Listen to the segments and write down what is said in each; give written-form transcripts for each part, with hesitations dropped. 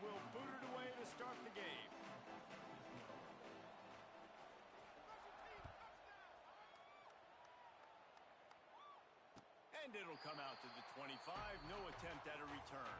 will boot it away to start the game. And it'll come out to the 25. No attempt at a return.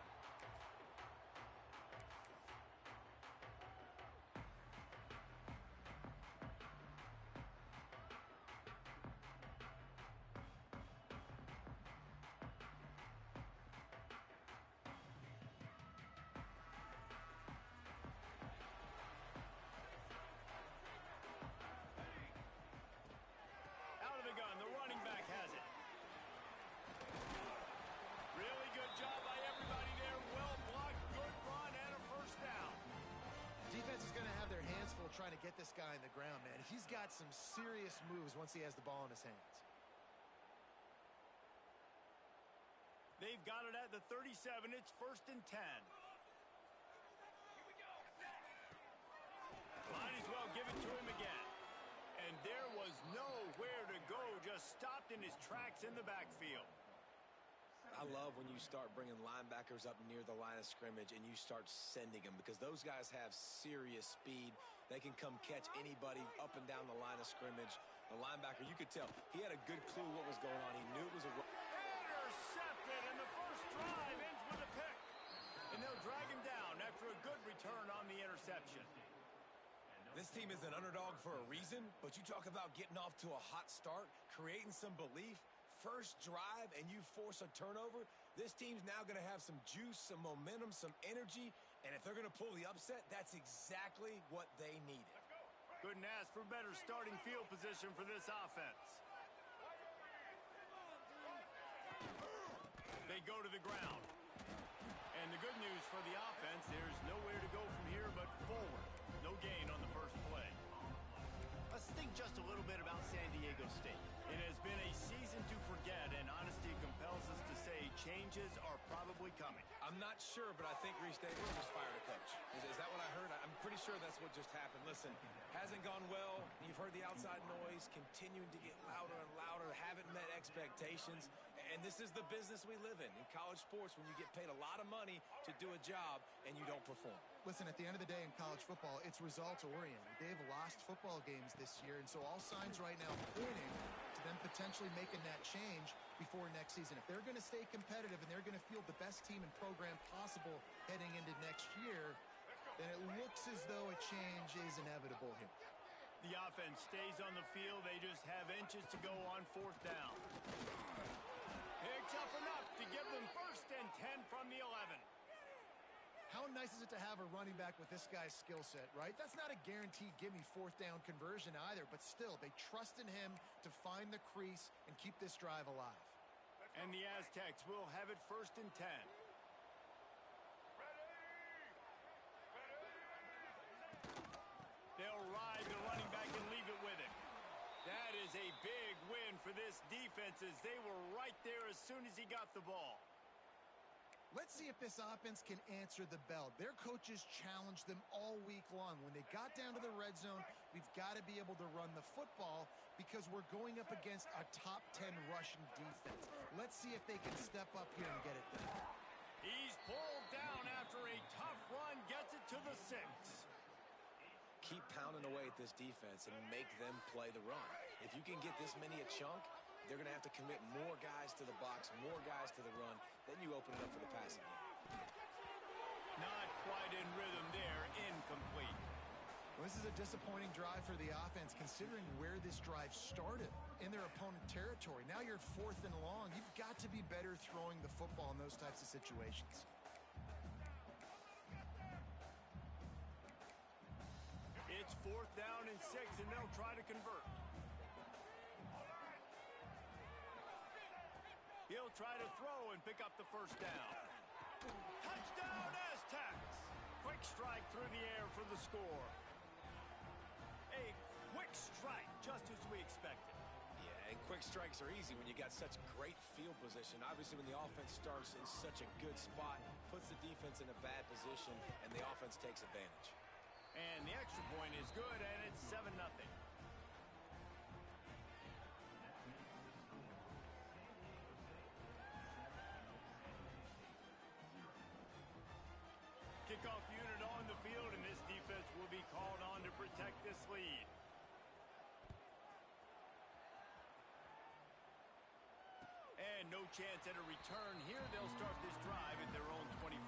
Out of the gun, the running back has it. Really good job by everybody there. Well blocked, good run, and a first down. Defense is going to have their hands full trying to get this guy in the ground, man. He's got some serious moves once he has the ball in his hands. They've got it at the 37. It's 1st and 10. Might as well give it to him again. And there was nowhere to go, just stopped in his tracks in the backfield. I love when you start bringing linebackers up near the line of scrimmage and you start sending them, because those guys have serious speed. They can come catch anybody up and down the line of scrimmage. The linebacker, you could tell, he had a good clue what was going on. He knew it was a... Intercepted, and the first drive ends with a pick. And they'll drag him down after a good return on the interception. This team is an underdog for a reason, but you talk about getting off to a hot start, creating some belief. First drive and you force a turnover, this team's now going to have some juice, some momentum, some energy, and if they're going to pull the upset, that's exactly what they needed. Couldn't ask for better starting field position for this offense. They go to the ground. And the good news for the offense, there's nowhere to go from here but forward. No gain on the first play. Let's think just a little bit about San Diego State. It has been a season to forget, and honesty compels us to say changes are probably coming. I'm not sure, but I think Reese Davis just fired a coach. Is that what I heard? I'm pretty sure that's what just happened. Listen, hasn't gone well. You've heard the outside noise continuing to get louder and louder, haven't met expectations, and this is the business we live in college sports, when you get paid a lot of money to do a job and you don't perform. Listen, at the end of the day in college football, it's results-oriented. They've lost football games this year, and so all signs right now pointing to them potentially making that change before next season. If they're going to stay competitive and they're going to field the best team and program possible heading into next year, then it looks as though a change is inevitable here. The offense stays on the field. They just have inches to go on 4th down. Picks up enough to give them 1st and 10 from the 11. How nice is it to have a running back with this guy's skill set, right? That's not a guaranteed give-me 4th down conversion either, but still, they trust in him to find the crease and keep this drive alive. And the Aztecs will have it 1st and 10. They'll ride the running back and leave it with him. That is a big win for this defense, as they were right there as soon as he got the ball. Let's see if this offense can answer the bell. Their coaches challenged them all week long. When they got down to the red zone, we've got to be able to run the football because we're going up against a top 10 rushing defense. Let's see if they can step up here and get it done. He's pulled down after a tough run, gets it to the 6. Keep pounding away at this defense and make them play the run. If you can get this many a chunk, they're going to have to commit more guys to the box, more guys to the run. Then you open it up for the passing game. Not quite in rhythm there. Incomplete. Well, this is a disappointing drive for the offense, considering where this drive started in their opponent territory. Now you're 4th and long. You've got to be better throwing the football in those types of situations. It's 4th down and 6, and they'll try to convert. He'll try to throw and pick up the 1st down. Touchdown, Aztecs! Quick strike through the air for the score. A quick strike, just as we expected. Yeah, and quick strikes are easy when you got such great field position. Obviously, when the offense starts in such a good spot, puts the defense in a bad position, and the offense takes advantage. And the extra point is good, and it's 7-0. Kickoff called on to protect this lead. And no chance at a return here. They'll start this drive at their own 25.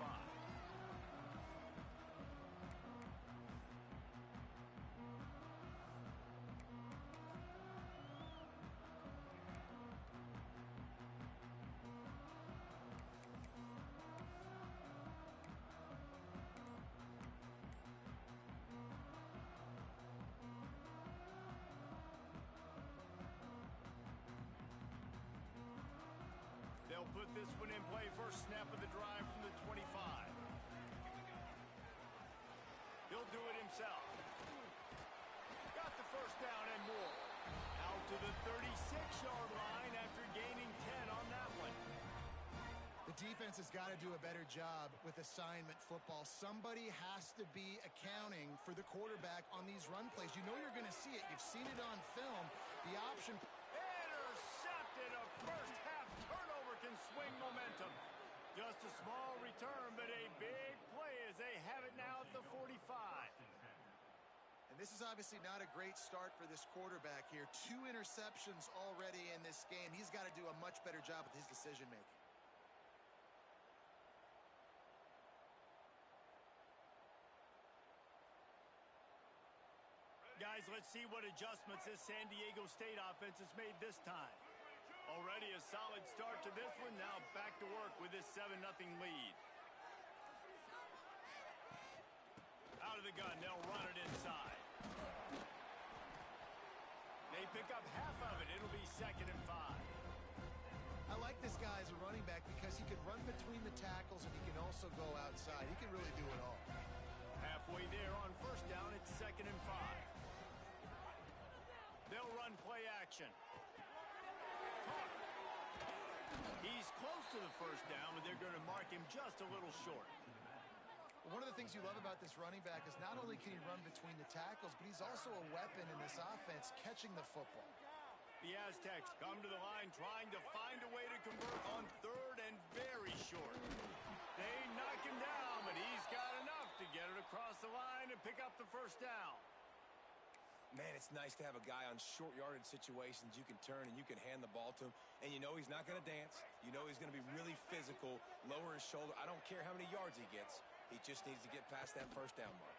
They'll put this one in play. First snap of the drive from the 25. He'll do it himself. Got the first down and more. Out to the 36-yard line after gaining 10 on that one. The defense has got to do a better job with assignment football. Somebody has to be accounting for the quarterback on these run plays. You know you're going to see it. You've seen it on film. The option... Intercepted. A first half turnover can swing momentum. Just a small return, but a big play as they have it now at the 45. And this is obviously not a great start for this quarterback here. 2 interceptions already in this game. He's got to do a much better job with his decision-making. Guys, let's see what adjustments this San Diego State offense has made this time. Already a solid start to this one. Now back to work with this 7-0 lead. Out of the gun, they'll run it inside. They pick up half of it. It'll be 2nd and 5. I like this guy as a running back because he can run between the tackles and he can also go outside. He can really do it all. Halfway there on first down, it's 2nd and 5. They'll run play action. He's close to the first down, but they're going to mark him just a little short. One of the things you love about this running back is not only can he run between the tackles, but he's also a weapon in this offense catching the football. The Aztecs come to the line trying to find a way to convert on 3rd and very short. They knock him down, but he's got enough to get it across the line and pick up the first down. Man, it's nice to have a guy on short yardage situations you can turn and you can hand the ball to him. And you know he's not going to dance. You know he's going to be really physical, lower his shoulder. I don't care how many yards he gets. He just needs to get past that first down mark.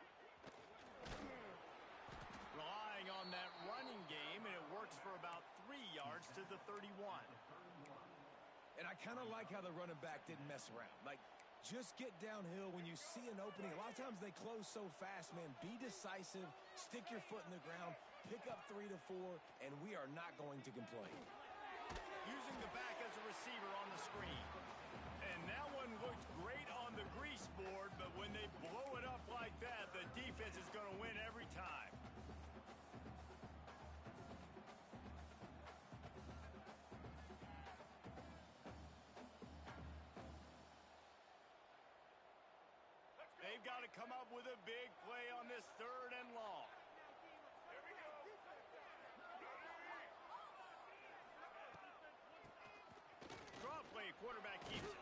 Relying on that running game, and it works for about 3 yards to the 31. And I kind of like how the running back didn't mess around. Like, just get downhill when you see an opening. A lot of times they close so fast, man. Be decisive, stick your foot in the ground, pick up 3 to 4, and we are not going to complain. Using the back as a receiver on the screen. And that one looked great on the grease board, but when they blow it up like that, the defense is going to win every time. They've got to come up with a big play on this 3rd and long. Here we go. Draw play, quarterback keeps it.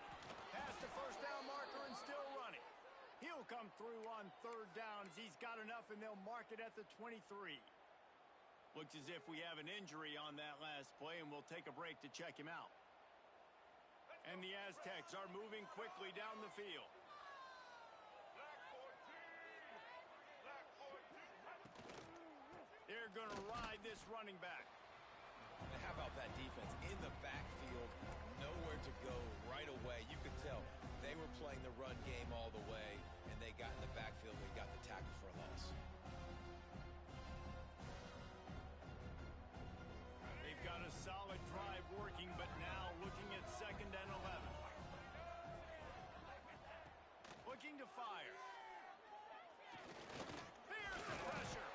Past the first down marker and still running. He'll come through on 3rd down as he's got enough, and they'll mark it at the 23. Looks as if we have an injury on that last play, and we'll take a break to check him out. And the Aztecs are moving quickly down the field. They're going to ride this running back. And how about that defense in the backfield, nowhere to go right away. You could tell they were playing the run game all the way, and they got in the backfield and got the tackle for a loss. They've got a solid drive working, but now looking at 2nd and 11. Looking to fire. Here's the pressure.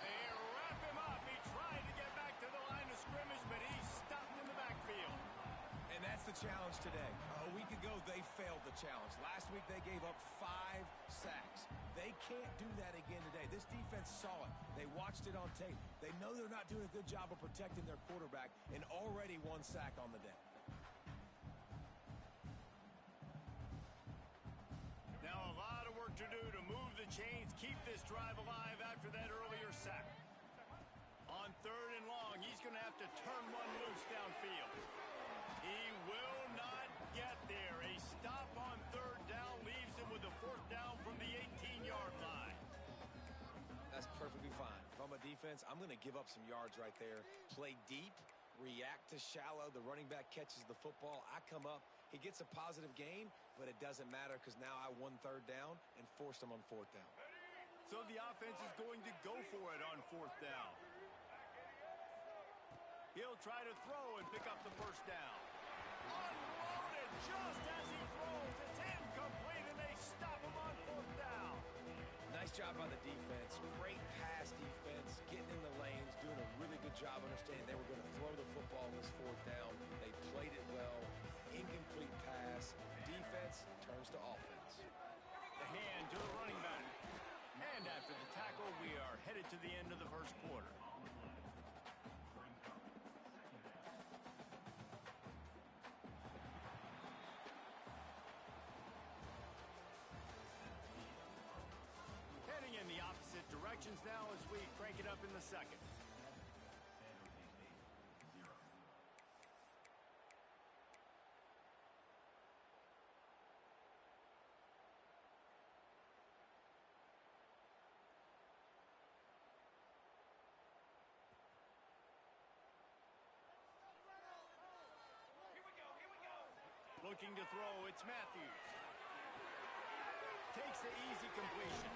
They wrap him up. He tried to get back to the line of scrimmage, but he's stopped in the backfield. And that's the challenge today. A week ago, they failed the challenge. Last week, they gave up 5 sacks. They can't do that again today. This defense saw it. They watched it on tape. They know they're not doing a good job of protecting their quarterback, and already 1 sack on the day. Now a lot of work to do to move the chains, keep this drive alive after that earlier sack. On 3rd and long, he's going to have to turn one loose downfield. He will not get there. A stop on 3rd down leaves him with a 4th down from the 18-yard line. That's perfectly fine. If I'm a defense, I'm going to give up some yards right there. Play deep, react to shallow. The running back catches the football. I come up. He gets a positive gain, but it doesn't matter because now I won 3rd down and forced him on 4th down. So the offense is going to go for it on 4th down. He'll try to throw and pick up the 1st down. Unloaded just as he throws. It's incomplete, and they stop him on 4th down. Nice job by the defense. Great pass defense, getting in the lanes, doing a really good job understanding they were going to throw the football on this 4th down. They played it well. Incomplete pass. Defense turns to offense. The hand to the running back. And after the tackle, we are headed to the end of the 1st quarter. Heading in the opposite directions now as we crank it up in the 2nd. Looking to throw, it's Matthews. Takes the easy completion.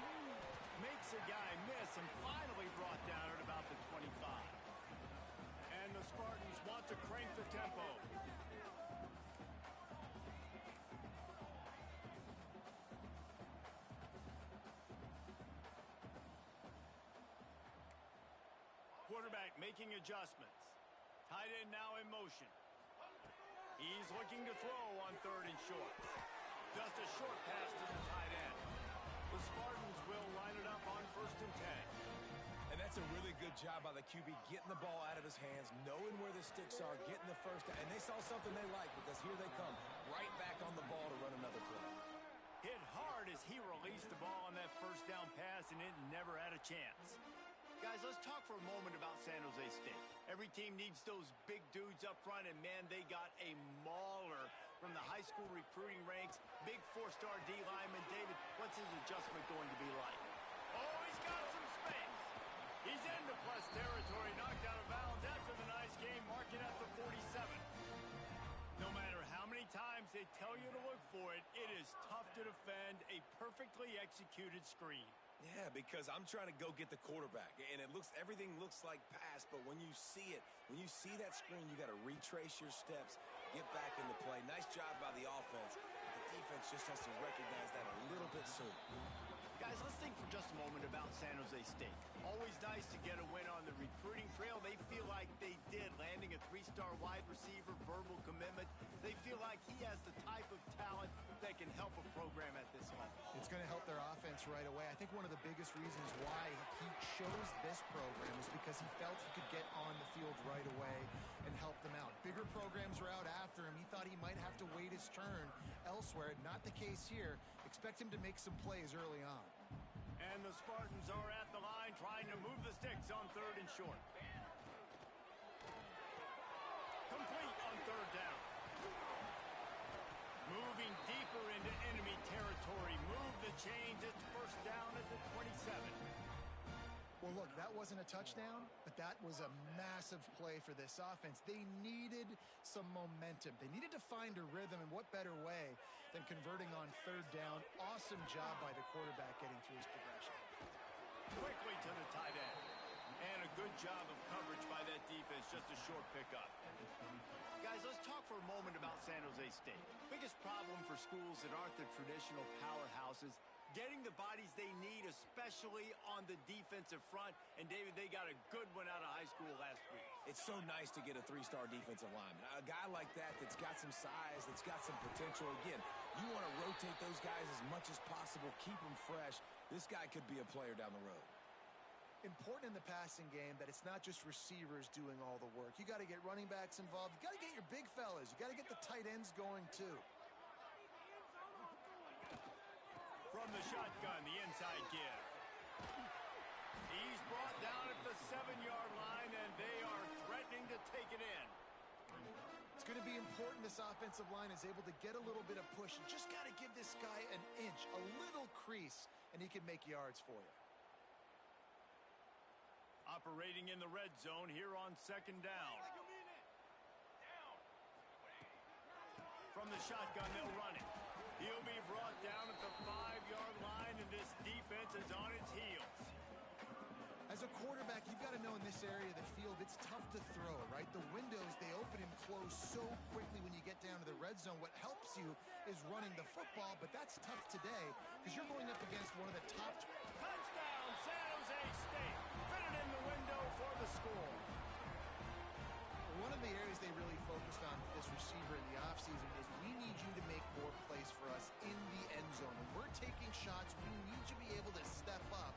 Makes a guy miss and finally brought down at about the 25. And the Spartans want to crank the tempo. Quarterback making adjustments. Tight end now in motion. He's looking to throw on 3rd and short. Just a short pass to the tight end. The Spartans will line it up on 1st and 10. And that's a really good job by the QB, getting the ball out of his hands, knowing where the sticks are, getting the 1st down. And they saw something they like because here they come, right back on the ball to run another play. Hit hard as he released the ball on that 1st down pass, and it never had a chance. Guys, let's talk for a moment about San Jose State. Every team needs those big dudes up front, and man, they got a mauler from the high school recruiting ranks. Big 4-star D lineman. David, what's his adjustment going to be like? Oh, he's got some space. He's into plus territory, knocked out of bounds after the nice game, marking at the 47. No matter how many times they tell you to look for it, it is tough to defend a perfectly executed screen. Yeah, because I'm trying to go get the quarterback, and everything looks like pass, but when you see it, when you see that screen, you got to retrace your steps, get back into play. Nice job by the offense. The defense just has to recognize that a little bit sooner. Guys, let's think for just a moment about San Jose State. Always nice to get a win on the recruiting trail. They feel like they did, landing a 3-star wide receiver, verbal commitment. They feel like he has the type of talent that can help a program at this level. It's going to help their offense right away. I think one of the biggest reasons why he chose this program is because he felt he could get on the field right away and help them out. Bigger programs were out after him. He thought he might have to wait his turn elsewhere. Not the case here. Expect him to make some plays early on. And the Spartans are at the line trying to move the sticks on 3rd and short. Complete on 3rd down. Moving deeper into enemy territory. Move the chains. It's 1st down at the 27. Well, look, that wasn't a touchdown, but that was a massive play for this offense. They needed some momentum. They needed to find a rhythm, and what better way than converting on 3rd down. Awesome job by the quarterback getting through his progression. Quickly to the tight end. And a good job of coverage by that defense. Just a short pickup. Guys, let's talk for a moment about San Jose State. Biggest problem for schools that aren't the traditional powerhouses, getting the bodies they need, especially on the defensive front. And, David, they got a good one out of high school last week. It's so nice to get a 3-star defensive lineman. A guy like that's got some size, that's got some potential. Again, you want to rotate those guys as much as possible, keep them fresh. This guy could be a player down the road. Important in the passing game that it's not just receivers doing all the work. You got to get running backs involved. You got to get your big fellas. You got to get the tight ends going too. From from the shotgun, the inside give. He's brought down at the 7-yard line, and they are threatening to take it in. It's going to be important this offensive line is able to get a little bit of push. You just got to give this guy an inch, a little crease, and he can make yards for you. Operating in the red zone here on second down. From the shotgun, they'll run it. He'll be brought down at the 5-yard line, and this defense is on its heels. As a quarterback, you've got to know in this area of the field, it's tough to throw, right? The windows, they open and close so quickly when you get down to the red zone. What helps you is running the football, but that's tough today because you're going up against one of the top... Touchdown, San Jose State. Fitted in the window for the score. One of the areas they really focused on with this receiver in the offseason was we need you to make more plays for us in the end zone. When we're taking shots, we need you to be able to step up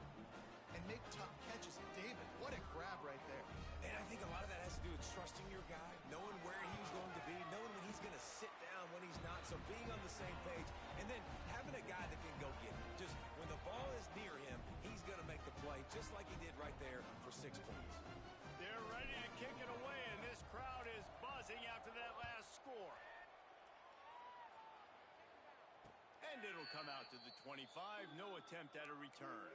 and make tough catches. David, what a grab right there. And I think a lot of that has to do with trusting your guy, knowing where he's going to be, knowing when he's going to sit down, when he's not. So being on the same page, and then having a guy that can go get it. Just when the ball is near him, he's going to make the play, just like he did right there for 6 points. They're ready to kick it away, and this crowd is buzzing after that last score. And it'll come out to the 25. No attempt at a return.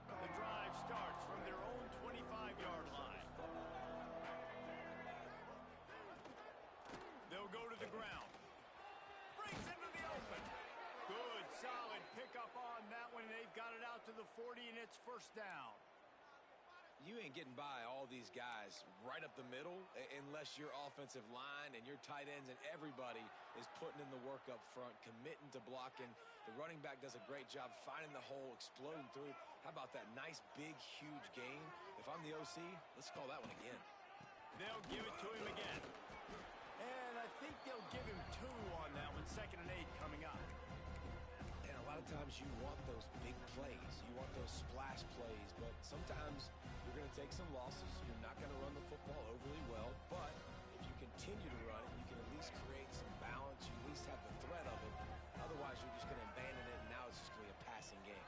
The drive starts from their own 25-yard line. They'll go to the ground. Brings into the open. Good, solid pickup on that one. They've got it out to the 40, and it's first down. You ain't getting by all these guys right up the middle unless your offensive line and your tight ends and everybody is putting in the work up front, committing to blocking. The running back does a great job finding the hole, exploding through. How about that nice, big, huge gain? If I'm the OC, let's call that one again. They'll give it to him again. And I think they'll give him 2 on that one, 2nd and 8 coming up. And a lot of times you want those big plays. You want those splash plays, but sometimes you're going to take some losses. You're not going to run the football overly well, but if you continue to run it, you can at least create some balance. You at least have the threat of it. Otherwise, you're just going to abandon it, and now it's just going to be a passing game.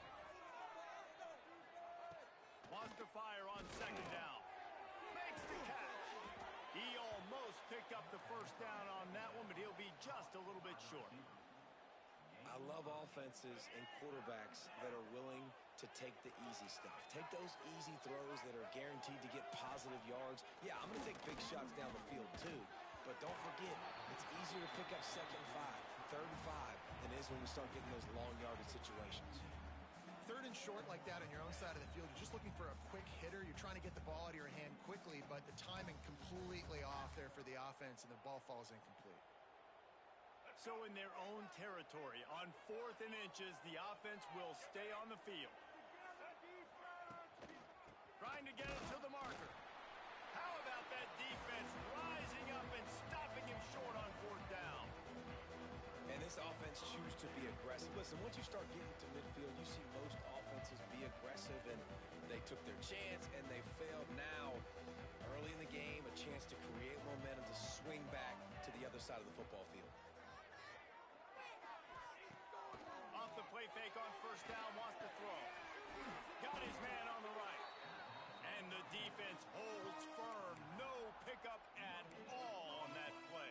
Wants to fire on 2nd down. Makes the catch. He almost picked up the first down on that one, but he'll be just a little bit short. I love offenses and quarterbacks that are willing to take the easy stuff. Take those easy throws that are guaranteed to get positive yards. Yeah, I'm going to take big shots down the field too, but don't forget, it's easier to pick up 2nd and 5, 3rd and 5 than it is when we start getting those long yardage situations. 3rd and short like that on your own side of the field, you're just looking for a quick hitter. You're trying to get the ball out of your hand quickly, but the timing completely off there for the offense, and the ball falls incomplete. So in their own territory, on 4th and inches, the offense will stay on the field. Trying to get it to the marker. How about that defense rising up and stopping him short on 4th down? And this offense chooses to be aggressive. Listen, once you start getting to midfield, you see most offenses be aggressive, and they took their chance, and they failed. Now, early in the game, a chance to create momentum, to swing back to the other side of the football field. Off the play fake on 1st down, wants to throw. Got his man on the right. And the defense holds firm. No pickup at all on that play.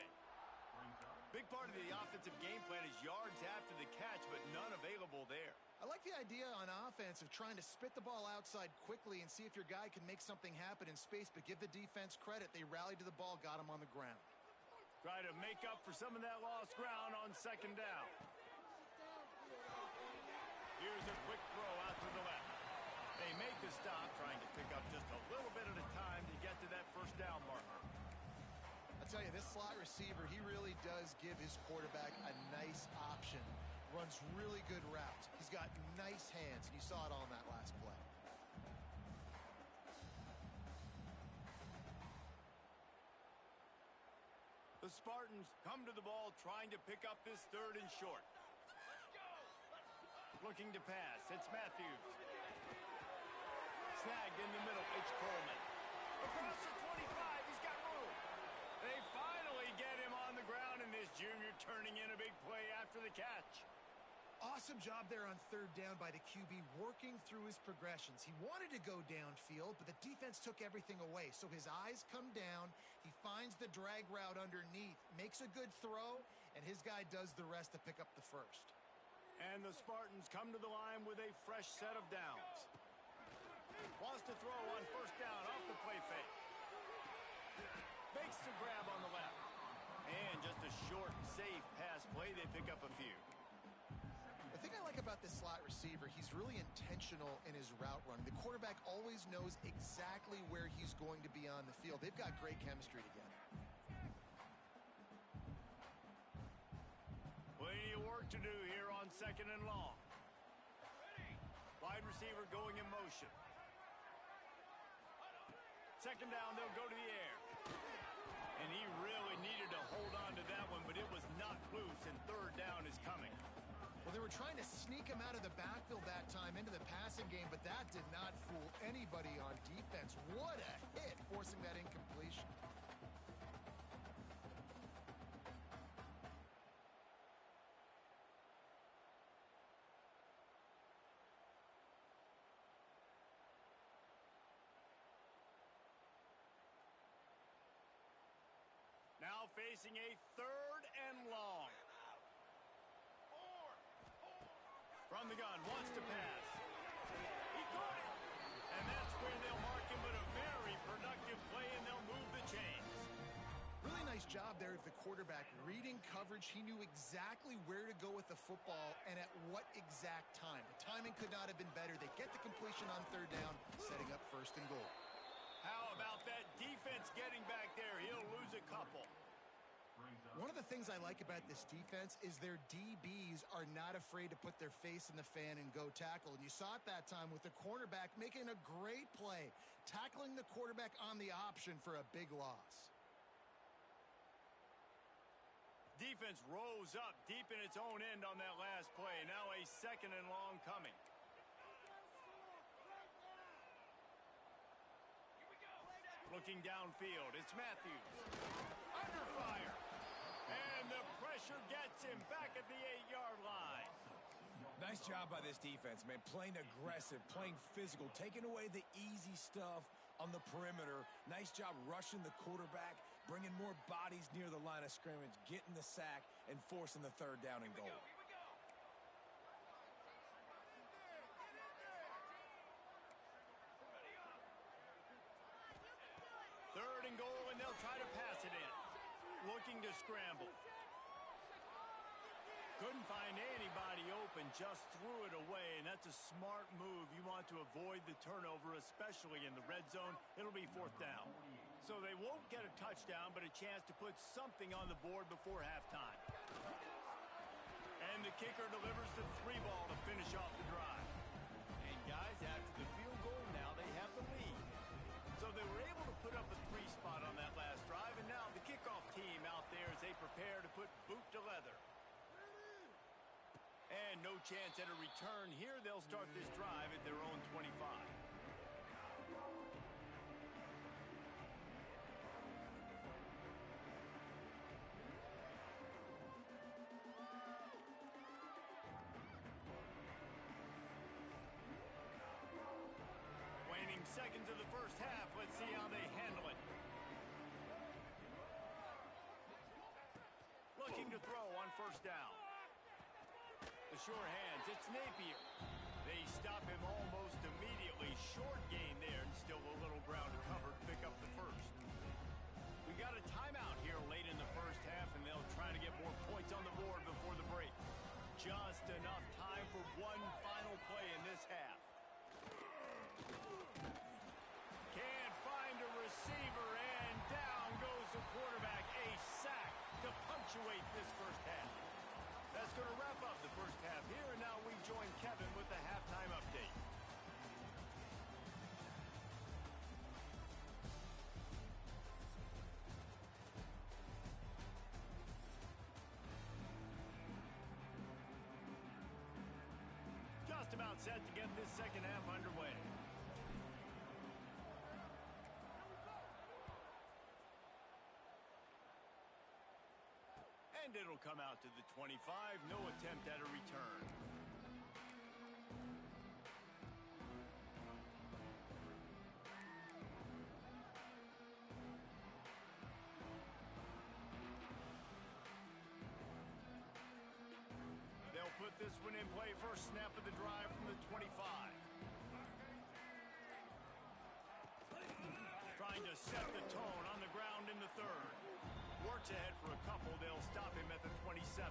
Big part of the offensive game plan is yards after the catch, but none available there. I like the idea on offense of trying to spit the ball outside quickly and see if your guy can make something happen in space, but give the defense credit. They rallied to the ball, got him on the ground. Try to make up for some of that lost ground on 2nd down. Here's a quick throw out to the left. They make the stop, trying to pick up just a little bit at a time to get to that 1st down marker. I tell you, this slot receiver, he really does give his quarterback a nice option. Runs really good routes. He's got nice hands, and you saw it all in that last play. The Spartans come to the ball trying to pick up this 3rd and short. Looking to pass. It's Matthews. Snagged in the middle. It's Coleman. Across the 25. He's got room. They finally get him on the ground, and this Jr. turning in a big play after the catch. Awesome job there on third down by the QB, working through his progressions. He wanted to go downfield, but the defense took everything away. So his eyes come down. He finds the drag route underneath, makes a good throw, and his guy does the rest to pick up the first. And the Spartans come to the line with a fresh set of downs. Wants to throw on first down off the play fake. Makes the grab on the left. And just a short, safe pass play. They pick up a few. The thing I like about this slot receiver, he's really intentional in his route running. The quarterback always knows exactly where he's going to be on the field. They've got great chemistry together. Plenty of work to do here on second and long. Wide receiver going in motion. Second down, they'll go to the air. And he really needed to hold on to that one, but it was not loose, and third down is coming. Well, they were trying to sneak him out of the backfield that time into the passing game, but that did not fool anybody on defense. What a hit, forcing that incompletion. Now facing a third and long. From the gun, wants to pass. He caught it. And that's where they'll mark him, but a very productive play, and they'll move the chains. Really nice job there of the quarterback. Reading coverage, he knew exactly where to go with the football and at what exact time. The timing could not have been better. They get the completion on third down, setting up first and goal. How about that defense getting back there? He'll lose a couple. One of the things I like about this defense is their DBs are not afraid to put their face in the fan and go tackle. And you saw it that time with the cornerback making a great play, tackling the quarterback on the option for a big loss. Defense rose up deep in its own end on that last play. Now a second and long coming. Looking downfield, it's Matthews. Under fire. And the pressure gets him back at the 8-yard line. Nice job by this defense, man. Playing aggressive, playing physical, taking away the easy stuff on the perimeter. Nice job rushing the quarterback, bringing more bodies near the line of scrimmage, getting the sack, and forcing the third down and goal. Third and goal, and they'll try to pass it in. Looking to scramble. Couldn't find anybody open, just threw it away, and that's a smart move. You want to avoid the turnover, especially in the red zone. It'll be fourth down. So they won't get a touchdown, but a chance to put something on the board before halftime. And the kicker delivers the 3 ball to finish off the drive. And guys, after the field goal, now they have the lead. So they were able to put up a 3 spot on that last drive, and now the kickoff team out there as they prepare to put boot to leather. And no chance at a return here. They'll start this drive at their own 25. Waning seconds of the first half. Let's see how they handle it. Looking to throw on first down. The sure hands, it's Napier. They stop him almost immediately. Short gain there, and still a little ground to cover to pick up the first. We got a timeout here late in the first half, and they'll try to get more points on the board before the break. Just enough time for one final play in this half. Can't find a receiver, and down goes the quarterback. A sack to punctuate this first half. That's going to wrap up the first half here, and now we join Kevin with the halftime update. Just about set to get this second half underway. And it'll come out to the 25. No attempt at a return. They'll put this one in play. First snap of the drive from the 25. Trying to set the tone on the ground in the third. Works ahead for a couple. They'll stop him at the 27.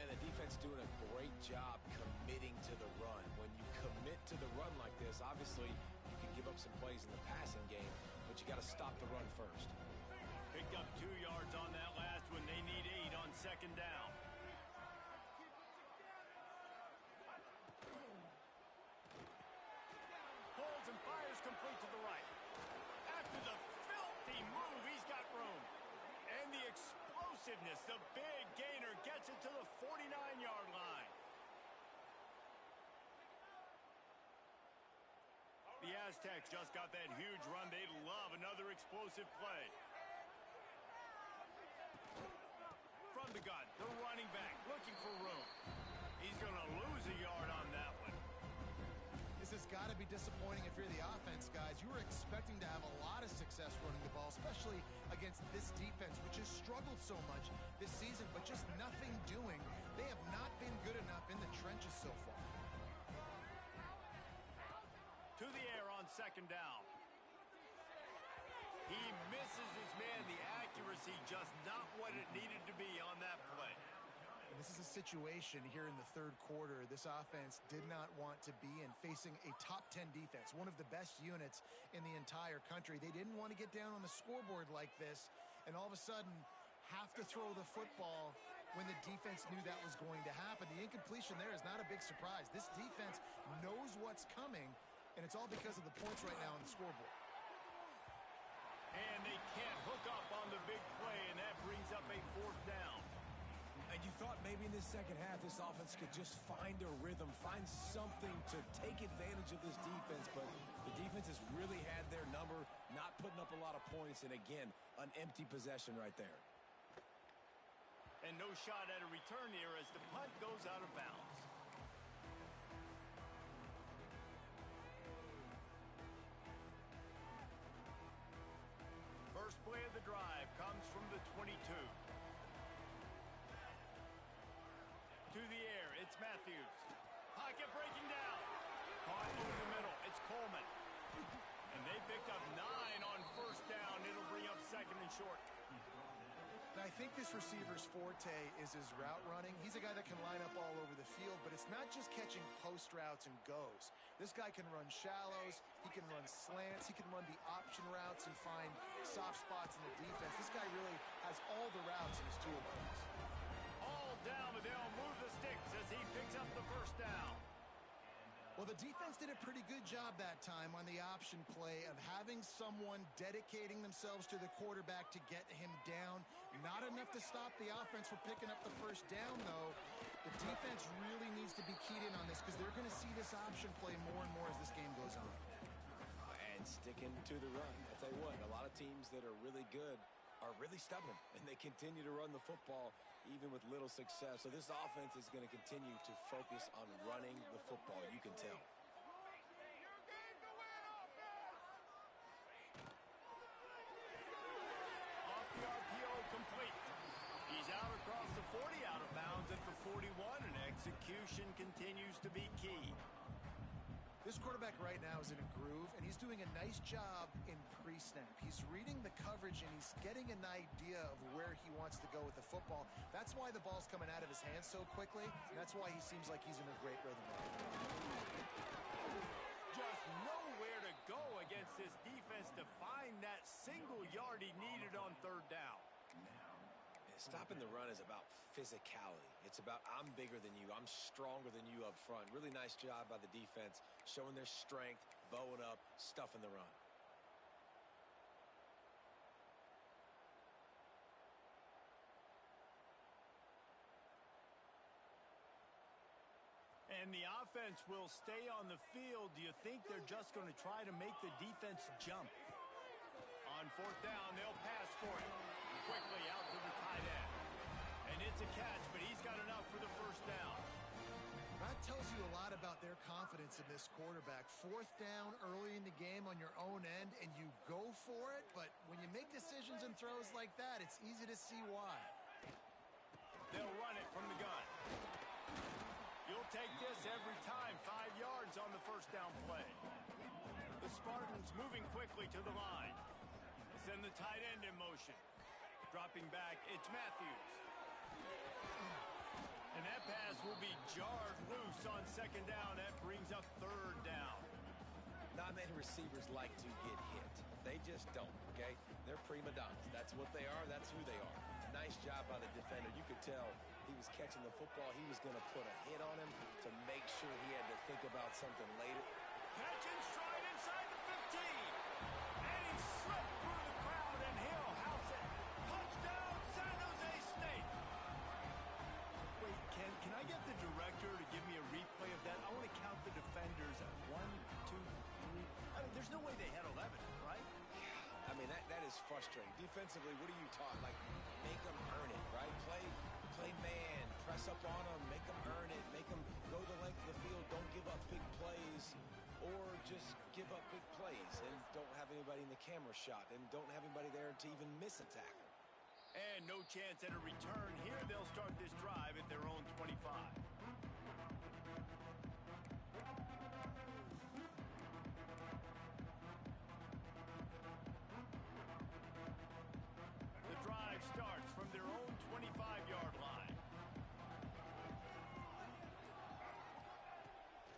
And the defense doing a great job committing to the run. When you commit to the run like this, obviously you can give up some plays in the passing game, but you got to stop the run first. Picked up 2 yards on that last one. They need 8 on second down. Holds and fires complete to the right. After the filthy move, he's got room. And the explosiveness, the big gainer gets it to the 49-yard line. The Aztecs just got that huge run. They love another explosive play. From the gun, the running back looking for room. He's going to lose a yard on that one. This has got to be disappointing if you're the offense, guys. You were expecting to have a lot of success running the ball, especially against this defense, which has struggled so much this season, but just nothing doing. They have not been good enough in the trenches so far. To the air on second down. He misses his man. The accuracy just not what it needed to be on that play. This is a situation here in the third quarter this offense did not want to be in, facing a top 10 defense, one of the best units in the entire country. They didn't want to get down on the scoreboard like this and all of a sudden have to throw the football when the defense knew that was going to happen. The incompletion there is not a big surprise. This defense knows what's coming, and it's all because of the points right now on the scoreboard. And they can't hook up on the big play, and that brings up a fourth down. And you thought maybe in this second half this offense could just find a rhythm, find something to take advantage of this defense, but the defense has really had their number, not putting up a lot of points, and again, an empty possession right there. And no shot at a return here as the punt goes out of bounds. First play of the drive comes from the 22. To the air, it's Matthews. Pocket breaking down. Caught over the middle, it's Coleman. And they picked up 9 on first down. It'll bring up second and short. And I think this receiver's forte is his route running. He's a guy that can line up all over the field, but it's not just catching post routes and goes. This guy can run shallows, he can run slants, he can run the option routes and find soft spots in the defense. This guy really has all the routes in his toolbox. All down, but they'll move the sticks as he picks up the first down. Well, the defense did a pretty good job that time on the option play of having someone dedicating themselves to the quarterback to get him down. Not enough to stop the offense from picking up the first down, though. The defense really needs to be keyed in on this because they're going to see this option play more and more as this game goes on. And sticking to the run. I'll tell you what, a lot of teams that are really good are really stubborn, and they continue to run the football even with little success. So this offense is going to continue to focus on running the football. You can tell. Off the RPO, complete. He's out across the 40, out of bounds at the 41, and execution continues to be key. This quarterback right now is in a groove, and he's doing a nice job in pre-snap. He's reading the coverage, and he's getting an idea of where he wants to go with the football. That's why the ball's coming out of his hands so quickly, and that's why he seems like he's in a great rhythm. Just nowhere to go against this defense to find that single yard he needed on third down. Stopping the run is about physicality. It's about I'm bigger than you. I'm stronger than you up front. Really nice job by the defense, showing their strength, bowing up, stuffing the run. And the offense will stay on the field. Do you think they're just going to try to make the defense jump? On fourth down, they'll pass for it. Quickly out to the tight end. their confidence in this quarterback. Fourth down early in the game on your own end, and you go for it. But when you make decisions and throws like that, it's easy to see why. They'll run it from the gun. You'll take this every time. 5 yards on the first down play. The Spartans moving quickly to the line. Send the tight end in motion. Dropping back, it's Matthews. And that pass will be jarred loose on second down. That brings up third down. Not many receivers like to get hit. They just don't, okay? They're prima donnas. That's what they are. That's who they are. Nice job by the defender. You could tell he was catching the football. He was going to put a hit on him to make sure he had to think about something later. Catch and stride inside the 15. And he slipped through the crowd, and he'll house it. Touchdown, San Jose State. Wait, can I get the director to give me a replay of that? I want to count the defenders. 1, 2, 3. I mean, there's no way they had 11, right? I mean, that is frustrating. Defensively, what are you taught? Like, make them earn it, right? Play man, press up on them, make them earn it, make them go the length of the field, don't give up big plays, or just give up big plays and don't have anybody in the camera shot and don't have anybody there to even miss a tackle. And no chance at a return here. They'll start this drive at their own 25. The drive starts from their own 25-yard line.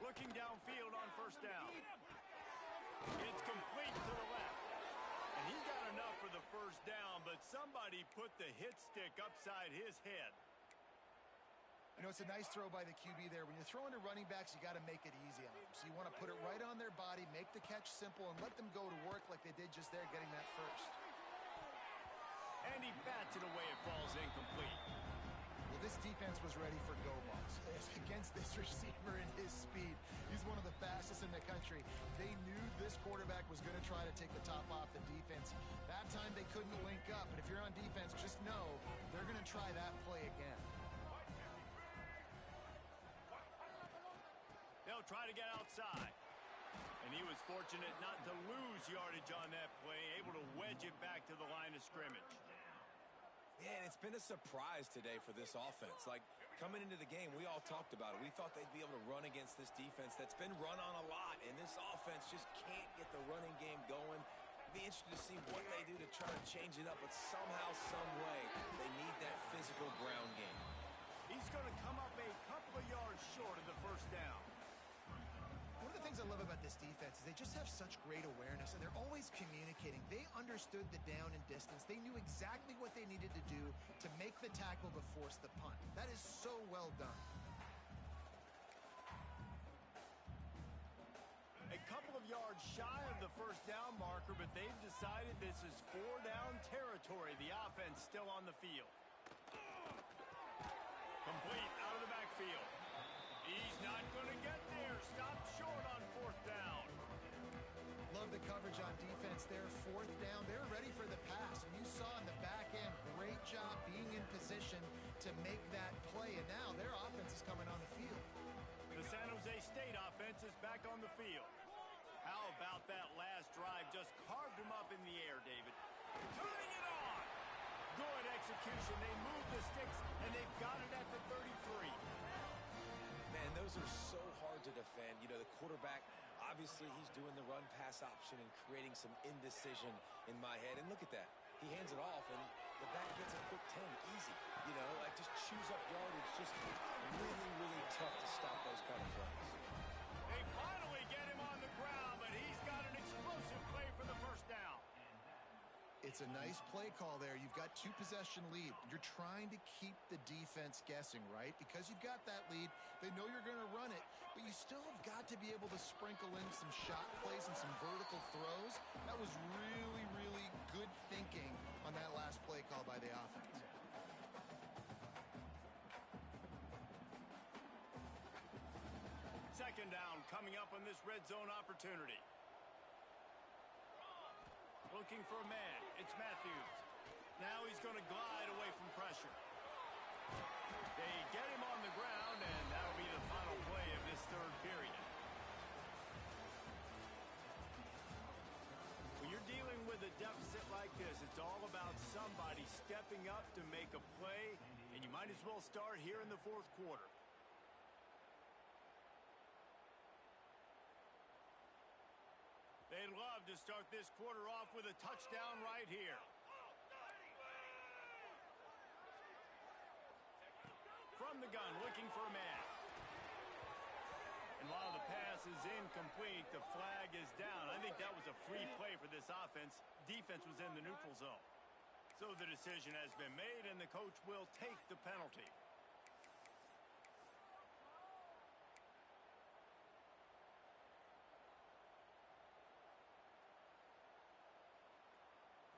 Looking downfield on first down. It's complete to the left. And he got enough for the first down, but somebody put the hit stick upside his head. You know, it's a nice throw by the QB there. When you're throwing to running backs, you got to make it easy on them. So you want to put it right on their body, make the catch simple, and let them go to work like they did just there, getting that first. And he bats it away. It falls incomplete. Well, this defense was ready for go balls against this receiver and his speed. He's one of the fastest in the country. They knew this quarterback was going to try to take the top off the defense. That time they couldn't link up, but if you're on defense, just know they're going to try that play again. They'll try to get outside. And he was fortunate not to lose yardage on that play, able to wedge it back to the line of scrimmage. Yeah, and it's been a surprise today for this offense. Like, coming into the game, we all talked about it. We thought they'd be able to run against this defense that's been run on a lot, and this offense just can't get the running game going. Be interested to see what they do to try to change it up, but somehow, some way, they need that physical ground game. He's going to come up a couple of yards short of the first down. One of the things I love about this defense is they just have such great awareness, and they're always communicating. They understood the down and distance. They knew exactly what they needed to do to make the tackle to force the punt. That is so well done. A couple of yards shy of the first down marker, but they've decided this is 4-down territory. The offense still on the field. Complete out of the backfield. He's not going to get there. Stop short on fourth down. Love the coverage on defense there. Fourth down. They're ready for the pass. And you saw in the back end, great job being in position to make that play. And now their offense is coming on the field. The San Jose State offense is back on the field. How about that last drive? Just carved him up in the air, David. Turning it on. Good execution. They moved the sticks, and they've got it at the 33. Man, those are so hard to defend. You know, the quarterback, obviously he's doing the run-pass option and creating some indecision in my head. And look at that. He hands it off, and the back gets a quick 10. Easy. You know, like just chews up yardage. Just really, really tough to stop those kind of plays. They finally get him on the ground, but he's got an explosive play for the first down. It's a nice play call there. You've got 2-possession lead. You're trying to keep the defense guessing, right? Because you've got that lead, they know you're going to run it, but you still have got to be able to sprinkle in some shot plays and some vertical throws. That was really, really good thinking on that last play call by the offense. Second down coming up on this red zone opportunity. Looking for a man. It's Matthews. Now he's going to glide away from pressure. They get him on the ground, and that'll be the final play of this third period. When you're dealing with a deficit like this, it's all about somebody stepping up to make a play, and you might as well start here in the fourth quarter. They'd love to start this quarter off with a touchdown right here. From the gun, looking for a man. And while the pass is incomplete, the flag is down. I think that was a free play for this offense. Defense was in the neutral zone. So the decision has been made, and the coach will take the penalty.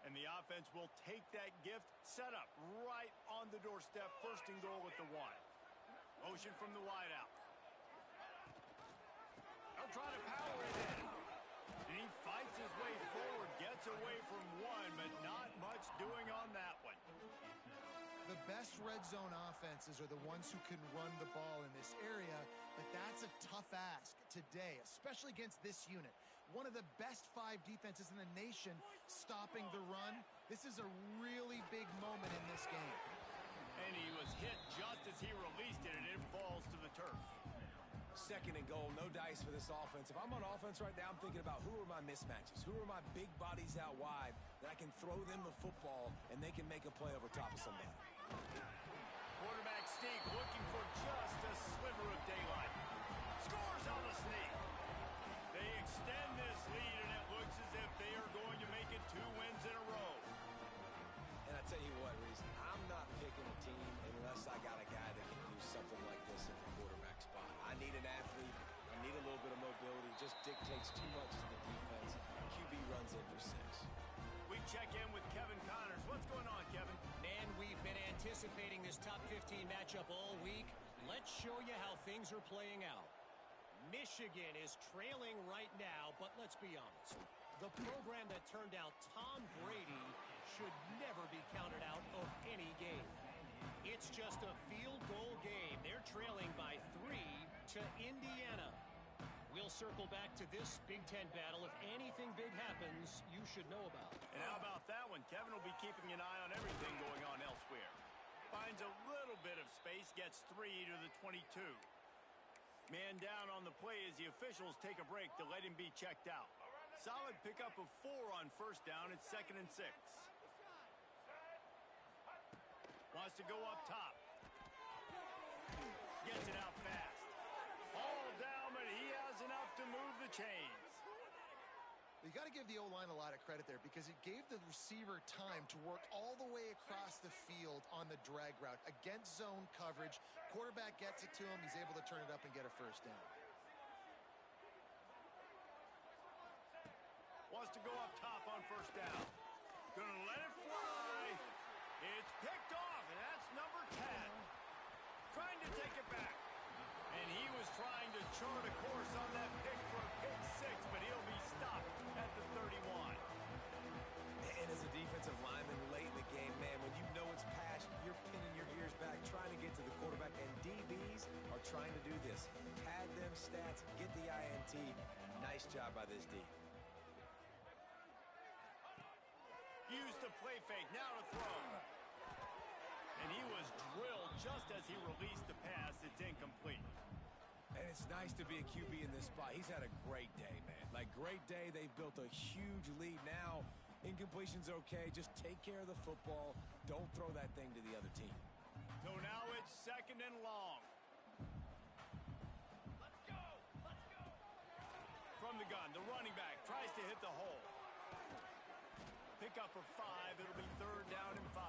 And the offense will take that gift, set up right on the doorstep, first and goal at the 1. Motion from the wideout. They'll try to power it in. And he fights his way forward, gets away from one, but not much doing on that one. The best red zone offenses are the ones who can run the ball in this area, but that's a tough ask today, especially against this unit. One of the best 5 defenses in the nation stopping the run. This is a really big moment in this game. And he was hit just as he released it, and it falls to the turf. Second and goal, no dice for this offense. If I'm on offense right now, I'm thinking about who are my mismatches? Who are my big bodies out wide that I can throw them the football and they can make a play over top of somebody? Quarterback sneak looking for just a sliver of daylight. Scores on the sneak. They extend this lead, and it looks as if they are going to make it 2 wins in a row. And I tell you what, Reese, I'm not picking a team unless I got a guy that can do something like this at the quarterback spot. I need an athlete. I need a little bit of mobility. It just dictates too much to the defense. QB runs in for 6. We check in with Kevin Connors. What's going on, Kevin? Man, we've been anticipating this top 15 matchup all week. Let's show you how things are playing out. Michigan is trailing right now, but let's be honest. The program that turned out Tom Brady should never be counted out of any game. It's just a field goal game. They're trailing by 3 to Indiana. We'll circle back to this Big Ten battle. If anything big happens, you should know about it. And how about that one? Kevin will be keeping an eye on everything going on elsewhere. Finds a little bit of space, gets 3 to the 22. Man down on the play as the officials take a break to let him be checked out. Solid pickup of 4 on first down. It's 2nd and 6. Wants to go up top. Gets it out fast. All down, but he has enough to move the chains. You got to give the O-line a lot of credit there because it gave the receiver time to work all the way across the field on the drag route against zone coverage. Quarterback gets it to him. He's able to turn it up and get a first down. Wants to go up top on first down. Gonna let it fly. It's picked off, and that's number 10. Trying to take it back. And he was trying to chart a course on that pick for a pick 6, but he'll be stopped at the 31. And as a defensive lineman late in the game, man, when you know it's passed, you're pinning your ears back, trying to get to the quarterback, and DBs are trying to do this. Pad them stats, get the INT. Nice job by this D. Used the play fake, now to throw. And he was drilled just as he released the pass. It's incomplete. And it's nice to be a QB in this spot. He's had a great day, man. Like, great day. They've built a huge lead now. Incompletion's okay. Just take care of the football. Don't throw that thing to the other team. So now it's 2nd and long. Let's go! Let's go! From the gun, the running back tries to hit the hole. Pick up for 5. It'll be 3rd down and 5.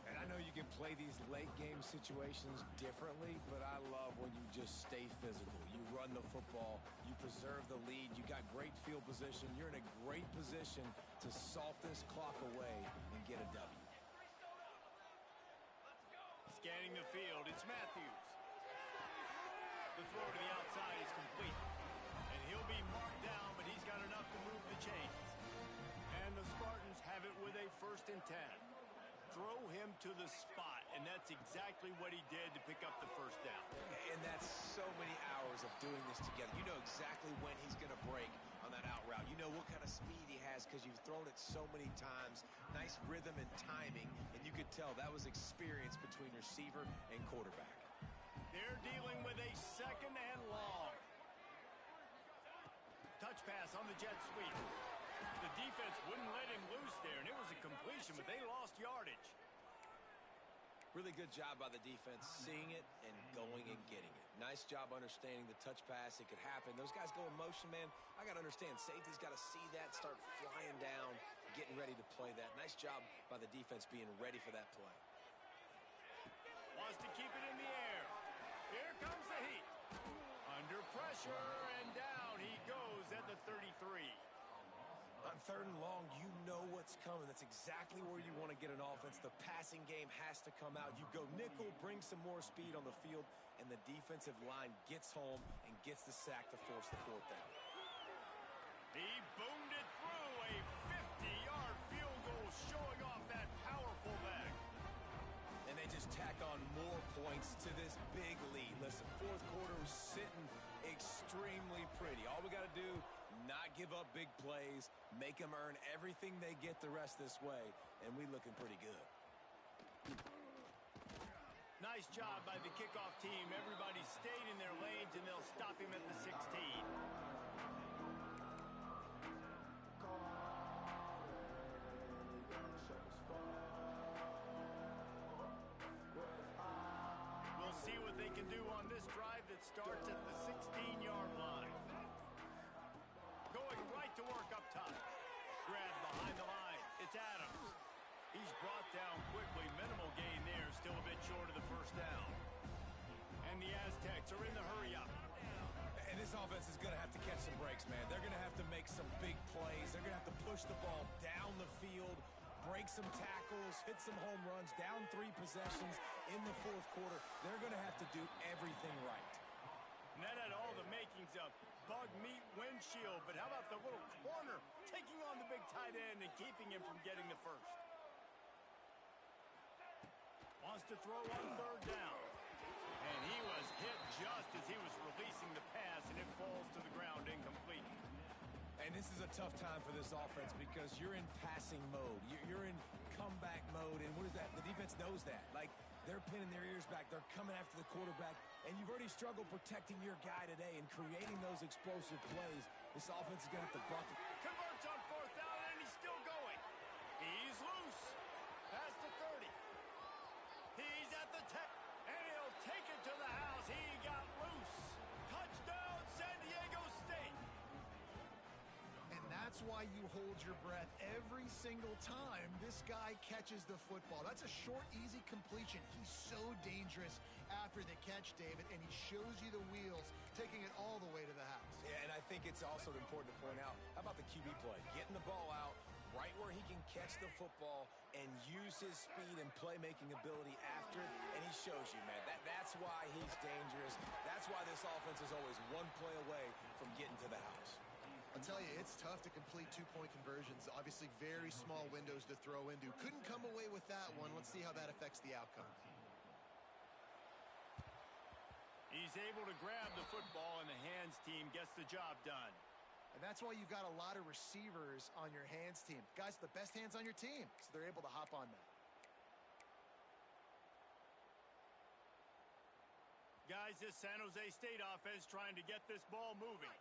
And I know you can play these late game situations differently, but I love when you just stay physical. You run the football, you preserve the lead, you got great field position. You're in a great position to salt this clock away and get a W. Scanning the field, it's Matthews. The throw to the outside is complete. And he'll be marked down, but he's got enough to move the chains. And the Spartans have it with a 1st and 10. throw him to the spot, and that's exactly what he did to pick up the first down. And that's so many hours of doing this together. You know exactly when he's going to break on that out route. You know what kind of speed he has because you've thrown it so many times. Nice rhythm and timing, and you could tell that was experience between receiver and quarterback. They're dealing with a second and long. Touch pass on the jet sweep. The defense wouldn't let him loose there, and it was a completion, but they lost yardage. Really good job by the defense, seeing it and going and getting it. Nice job understanding the touch pass. It could happen. Those guys go in motion, man. I got to understand, safety's got to see that, start flying down, getting ready to play that. Nice job by the defense being ready for that play. Wants to keep it in the air. Here comes the heat. Under pressure, and down he goes at the 33. On third and long, you know what's coming. That's exactly where you want to get an offense. The passing game has to come out. You go nickel, bring some more speed on the field, and the defensive line gets home and gets the sack to force the fourth down. He boomed it through a 50-yard field goal, showing off that powerful leg. And they just tack on more points to this big lead. Listen, fourth quarter was sitting extremely pretty. All we got to do, not give up big plays, make them earn everything they get the rest this way, and we looking pretty good. Nice job by the kickoff team. Everybody stayed in their lanes, and they'll stop him at the 16. We'll see what they can do on this drive that starts at the 16-yard line. Going right to work up top. Grab behind the line. It's Adams. He's brought down quickly. Minimal gain there. Still a bit short of the first down. And the Aztecs are in the hurry up. And this offense is going to have to catch some breaks, man. They're going to have to make some big plays. They're going to have to push the ball down the field, break some tackles, hit some home runs, down 3 possessions in the fourth quarter. They're going to have to do everything right. And that had all the makings of bug meat windshield, but how about the little corner taking on the big tight end and keeping him from getting the first? Wants to throw on third down. And he was hit just as he was releasing the pass, and it falls to the ground incomplete. And this is a tough time for this offense because you're in passing mode. You're in comeback mode, and what is that? The defense knows that. Like, they're pinning their ears back. They're coming after the quarterback, and you've already struggled protecting your guy today and creating those explosive plays. This offense is going to have to buckle. Converts on fourth down, and he's still going. He's loose. Past the 30. He's at the 10, and he'll take it to the house. He got loose. Touchdown, San Diego State. And that's why you hold your breath every single time this guy catches the football. That's a short, easy completion. He's so dangerous after the catch, David, and he shows you the wheels, taking it all the way to the house. Yeah, and I think it's also important to point out, how about the QB play? Getting the ball out right where he can catch the football and use his speed and playmaking ability after it, and he shows you, man. That's why he's dangerous. That's why this offense is always one play away from getting to the house. I'll tell you, it's tough to complete two-point conversions. Obviously, very small windows to throw into. Couldn't come away with that one. Let's see how that affects the outcome. He's able to grab the football, and the hands team gets the job done. And that's why you've got a lot of receivers on your hands team. Guys, the best hands on your team, so they're able to hop on that. Guys, this San Jose State offense trying to get this ball moving.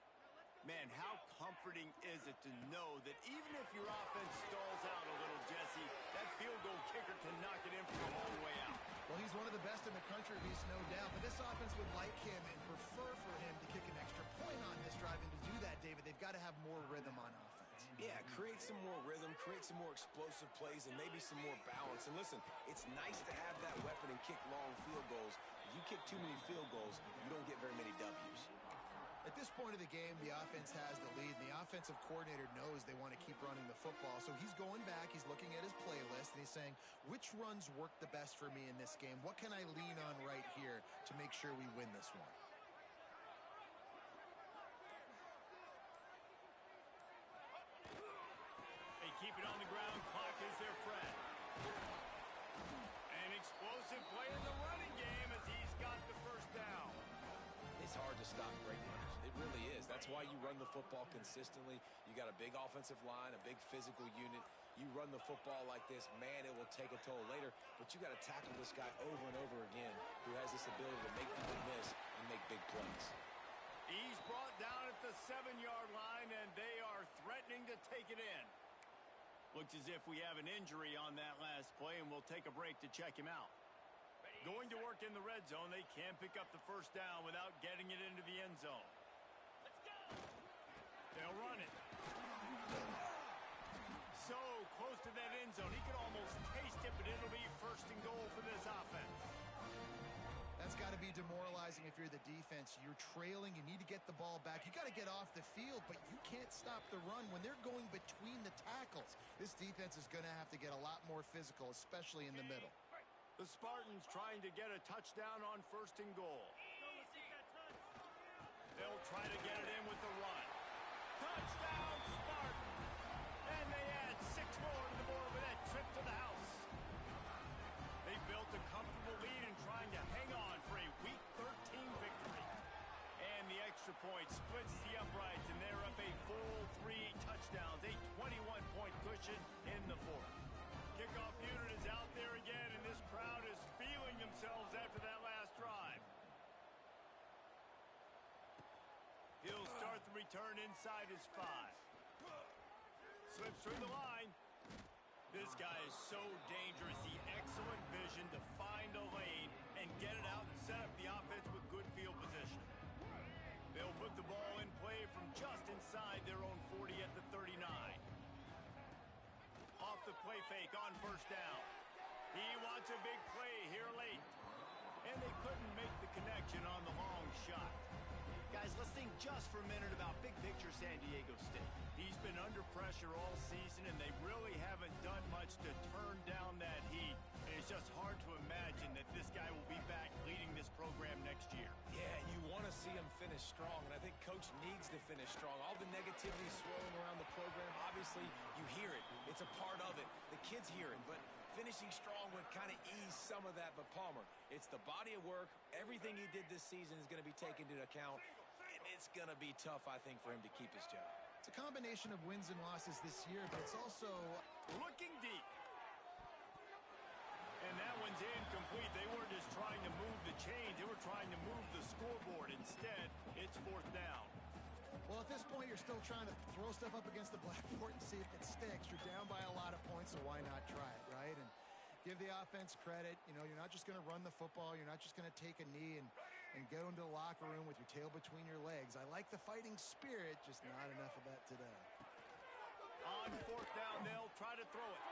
Man, how comforting is it to know that even if your offense stalls out a little, Jesse, that field goal kicker can knock it in from a long way out. Well, he's one of the best in the country, at least no doubt. But this offense would like him and prefer for him to kick an extra point on this drive. And to do that, David, they've got to have more rhythm on offense. Yeah, create some more rhythm, create some more explosive plays, and maybe some more balance. And listen, it's nice to have that weapon and kick long field goals. If you kick too many field goals, you don't get very many W's. At this point of the game, the offense has the lead, and the offensive coordinator knows they want to keep running the football. So he's going back, he's looking at his playlist, and he's saying, which runs work the best for me in this game? What can I lean on right here to make sure we win this one? They keep it on the ground. Clock is their friend. football consistently. You got a big offensive line, a big physical unit. You run the football like this, man, it will take a toll later. But you got to tackle this guy over and over again who has this ability to make people miss and make big plays. He's brought down at the 7-yard line, and they are threatening to take it in. Looks as if we have an injury on that last play, and we'll take a break to check him out. Going to work in the red zone. They can pick up the first down without getting it into the end zone. They'll run it. So close to that end zone. He could almost taste it, but it'll be first and goal for this offense. That's got to be demoralizing if you're the defense. You're trailing. You need to get the ball back. You got to get off the field, but you can't stop the run when they're going between the tackles. This defense is going to have to get a lot more physical, especially in the middle. The Spartans trying to get a touchdown on first and goal. They'll try to get it in with the run. Touchdown, Spartans! And they add 6 more to the board with that trip to the house. They built a comfortable lead and trying to hang on for a Week 13 victory. And the extra point splits the uprights, and they're up a full 3 touchdowns, a 21-point cushion in the fourth. Kickoff unit is out there again, and this crowd is feeling themselves after that last drive. He'll start the return inside his 5. Slips through the line. This guy is so dangerous. The excellent vision to find a lane and get it out and set up the offense with good field position. They'll put the ball in play from just inside their own 40 at the 39. Off the play fake on first down. He wants a big play here late. And they couldn't make the connection on the long shot. Guys, let's think just for a minute about big picture San Diego State. He's been under pressure all season, and they really haven't done much to turn down that heat. And it's just hard to imagine that this guy will be back leading this program next year. Yeah, you want to see him finish strong, and I think Coach needs to finish strong. All the negativity swirling around the program, obviously, you hear it. It's a part of it. The kids hear it, but finishing strong would kind of ease some of that. But Palmer, it's the body of work. Everything he did this season is going to be taken into account. It's going to be tough, I think, for him to keep his job. It's a combination of wins and losses this year, but it's also looking deep. And that one's incomplete. They weren't just trying to move the chains. They were trying to move the scoreboard. Instead, it's fourth down. Well, at this point, you're still trying to throw stuff up against the blackboard and see if it sticks. You're down by a lot of points, so why not try it, right? And give the offense credit. You know, you're not just going to run the football. You're not just going to take a knee and go into the locker room with your tail between your legs. I like the fighting spirit, just not enough of that today. On fourth down, they'll try to throw it.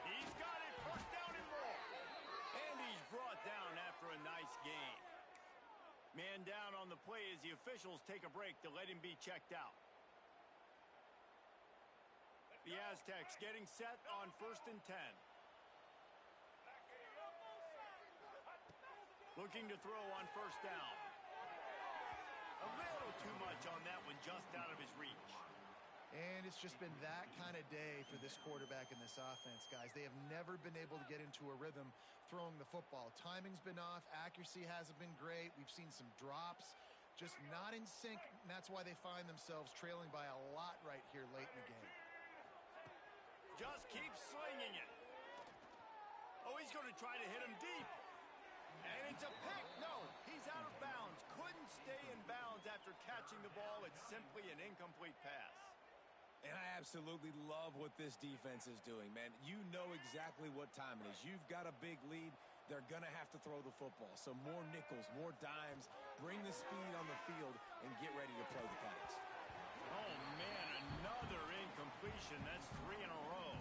He's got it, first down and more. And he's brought down after a nice gain. Man down on the play as the officials take a break to let him be checked out. The Aztecs getting set on first and 10. Looking to throw on first down. A little too much on that one, just out of his reach. And it's just been that kind of day for this quarterback and this offense, guys. They have never been able to get into a rhythm throwing the football. Timing's been off. Accuracy hasn't been great. We've seen some drops, just not in sync, and that's why they find themselves trailing by a lot right here late in the game. Just keep slinging it. Oh, he's going to try to hit him deep. And it's a pick. No, he's out of bounds. Couldn't stay in bounds after catching the ball. It's simply an incomplete pass. And I absolutely love what this defense is doing, man. You know exactly what time it is. You've got a big lead. They're going to have to throw the football. So more nickels, more dimes. Bring the speed on the field and get ready to play the pass. Oh, man, another incompletion. That's 3 in a row.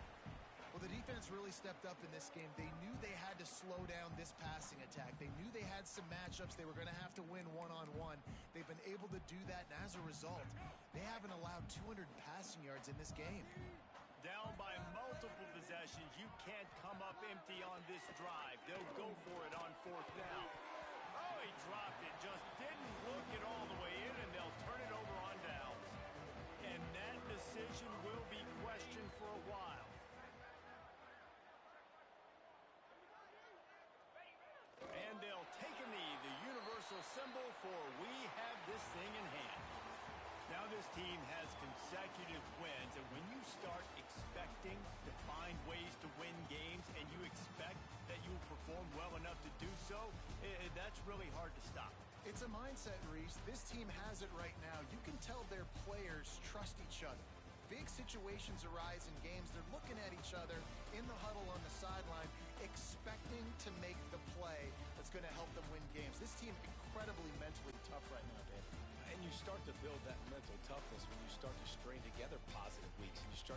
Well, the defense really stepped up in this game. They knew they had to slow down this passing attack. They knew they had some matchups they were going to have to win one-on-one. They've been able to do that, and as a result, they haven't allowed 200 passing yards in this game. Down by multiple possessions. You can't come up empty on this drive. They'll go for it on fourth down. Oh, he dropped it. Just didn't look it all the way in, and they'll turn it over on downs. And that decision will be questioned for a while. And they'll take a knee, the universal symbol for we have this thing in hand. Now this team has consecutive wins, and when you start expecting to find ways to win games and you expect that you will perform well enough to do so, that's really hard to stop. It's a mindset, Reese. This team has it right now. You can tell their players trust each other. Big situations arise in games. They're looking at each other in the huddle on the sideline, expecting to make the play that's going to help them win games. This team incredibly mentally tough right now, Dave. And you start to build that mental toughness when you start to string together positive weeks and you start